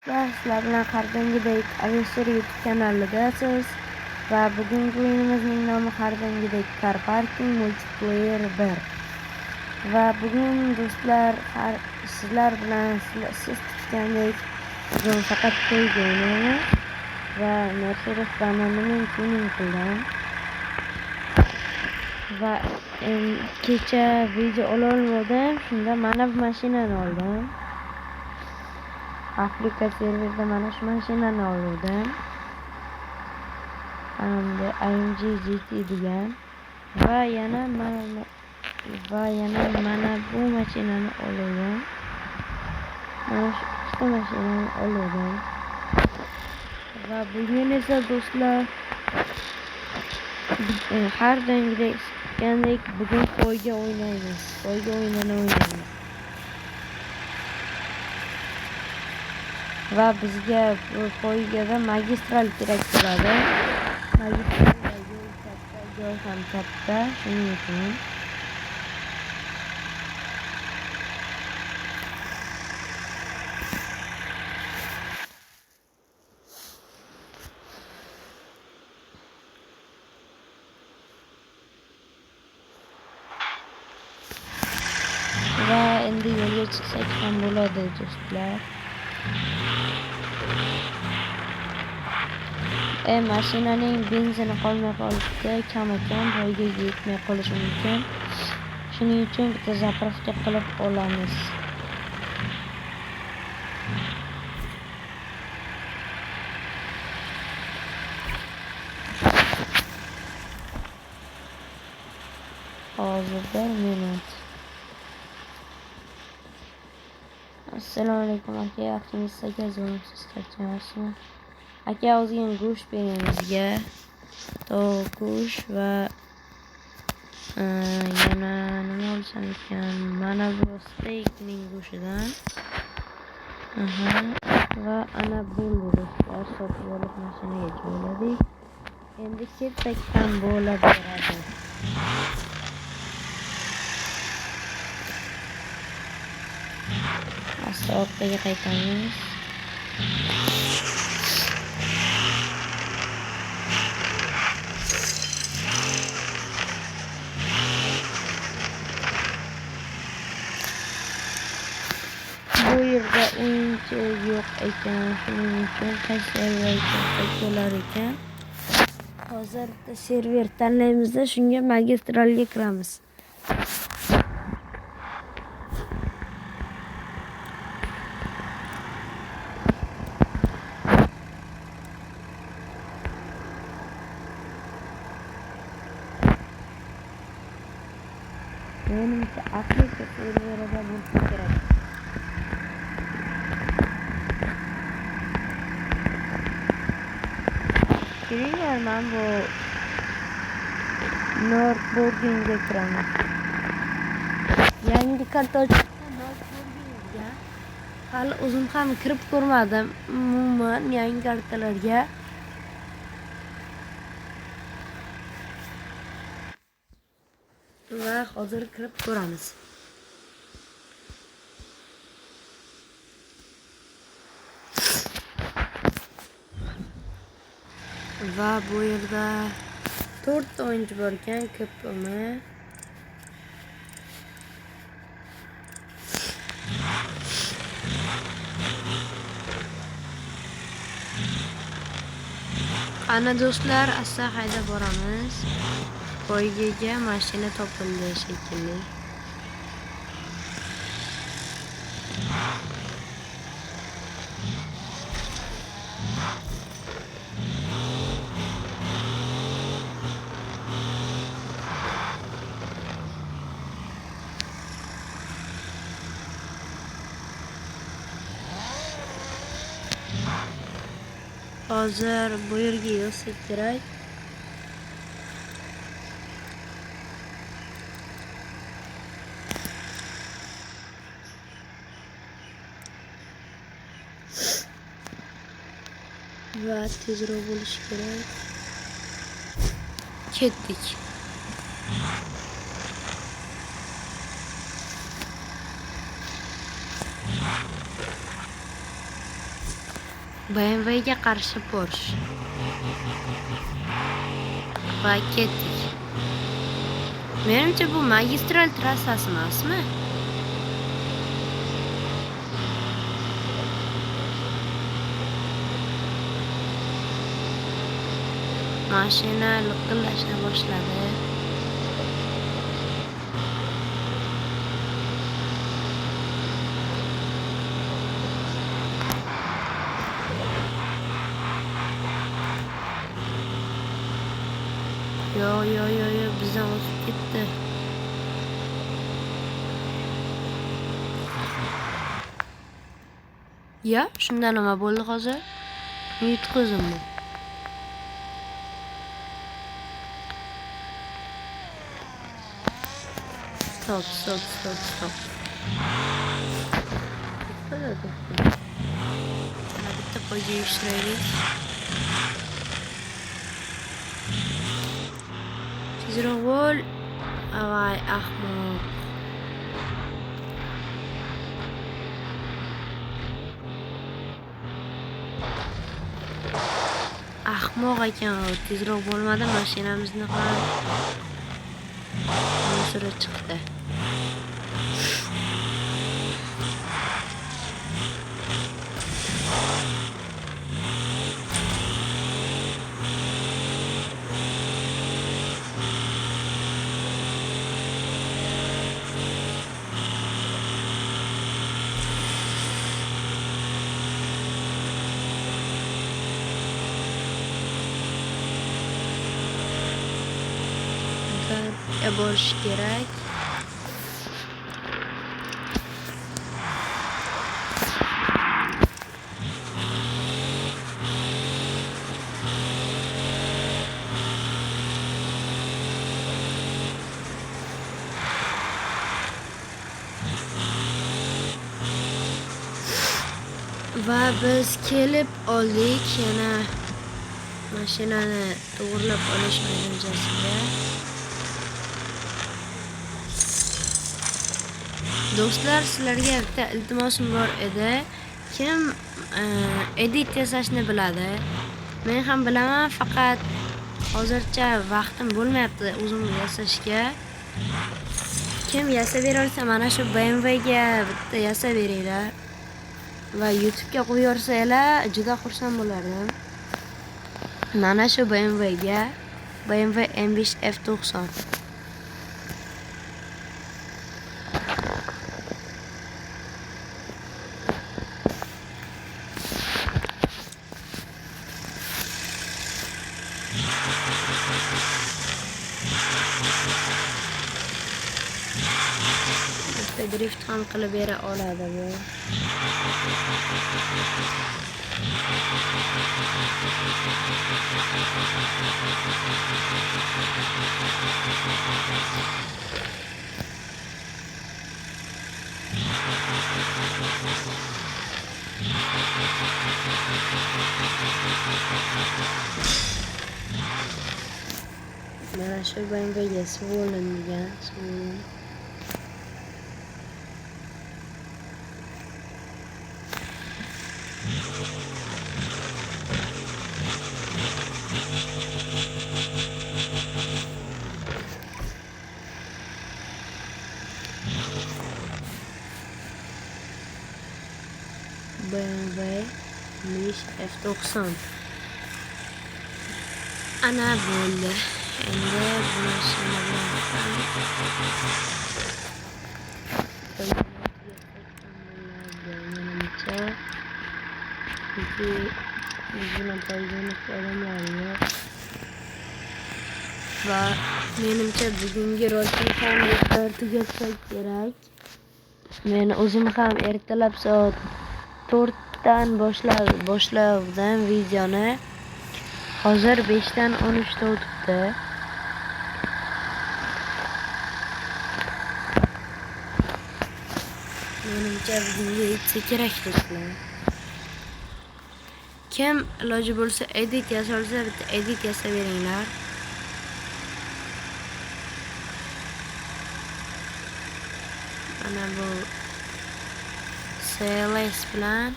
Sizlar bilan har doimgidek Alisher YouTube kanalidasiz va bugungi o'yinimizning nomi har doimgidek Car Parking Multiplayer 1 va bugun do'stlar sizlar bilan siz kutgandek bugun faqat to'yga o'ynaymiz va Mercedes Benz'ning tuning qildim va kecha video ololmadim, shunda mana bu mashinani oldim. Afrika serverda mana shu mashinani oldim. Hamda AMG GT degan va yana mana bu mashinani oldim. Mana shu ikkita mashinani oldim. Va bugun esa do'stlar har doimgidek bugun poyga o'ynaymiz. Poyga o'yinini o'ynaymiz. Va bizga bu poygada magistral kerak bo'ladi. Magistral va yo'l katta, joy ham katta, shuning uchun. Va endi yo'lga chiqsak ham bo'ladi do'stlar. Mashinaning benzini qolmay qolibdi, kam-kam poygaga yetmay qolishi mumkin. Shuning uchun bitta zapravka qilib olamiz. Hozir 1 minut. Assalomu alaykum aka, yaxshimisiz aka, zo'rmisiz, charchamasizmi? Aka, ozgina go'sht bering bizga. Tovuq go'sht va yana nima olsam ekan? Mana bu steykning go'shtidan. Va ana bo'ldi do'stlar, sotib olib mashinaga joyladik. Endi ketsak ham bo'laveradi. Asta orqaga qaytamiz. Bu yerda o'yinchi yo'q ekan, shuning uchun qaysi serverga kelar ekan. Hozir bitta server tanlaymiz-da, shunga magistralga kiramiz. Menimcha Afrika serverida bo'lsa kerak. Keringlar, men bu Nordburgingga kiraman. Yangi kartochka Nordburgingga. Hali o'zim ham kirib ko'rmadim umuman yangi kartalarga. Va hozir kirib ko'ramiz. Va bu yerda 4 ta o'yinchi bor ekan, ko'pmi? Ana do'stlar, asta haydab boramiz. Poygaga mashina topildi shekilli. Hozir bu yerga yozsak kerak. Va tezroq bo'lish kerak. Ketdik. BMW'ga qarshi Porsche. Va ketdik. Menimcha bu magistral trassasi emasmi? Mashina liqillashni boshladi. Yo, bizdan o'tib ketdi. Ya, shunda nima bo'ldi hozir? Yutqizim bu. Stop. Bitta qo'yga yurishtiraylik. Tezroq bo'l. Avay, ahmoq. Ahmoq ekan u. Tezroq bo'lmadi, mashinamizni ham musora chiqdi. Borish kerak. Va biz kelib oldik yana mashinani to'g'rilab olish maydonchasiga. Do'stlar, sizlarga bitta iltimosim bor edi. Kim edit yasashni biladi? Men ham bilaman, faqat hozircha vaqtim bo'lmayapti o'zim yasashga. Kim yasab bera olsa, mana shu BMWga bitta yasab beringlar. Va YouTube'ga qo'yib yuborsanglar, juda xursand bo'lardim. Mana shu BMWga BMW M5 F90. Drift ham qilib bera oladi bu. Mana shu BMWga Svolen degan, Svolen. BMW F90. Ana bo'ldi. Endi bu mashina bilan chunki buni qo'yganlik odamlar yo'q. Va menimcha bugungi rolikni ham tugatsak kerak. Men o'zim ham ertalab soat 4dan boshlavdim videoni. Hozir 5dan 13 o'tibdi. Menimcha bugunga yetsa kerak do'stlar. Kim iloji bo'lsa edit yasolsa, bitta edit yasab beringlar. Mana bu CLS bilan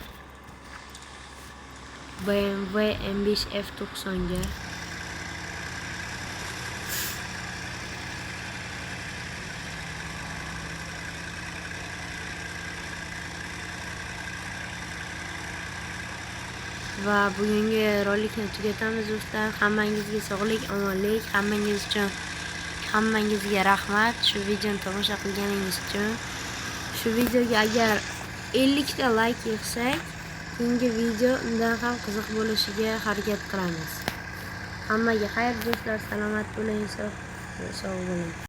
BMW M5 F90 ga. Va bugungi rolikni tugatamiz do'stlar. Hammangizga sog'lik, omonlik, hammangizga rahmat shu videoni tomosha qilganingiz uchun. Shu videoga agar 50 ta like yig'sak, keyingi video undan ham qiziq bo'lishiga harakat qilamiz. Hammaga xayr do'stlar, salomat bo'ling, sog' bo'ling.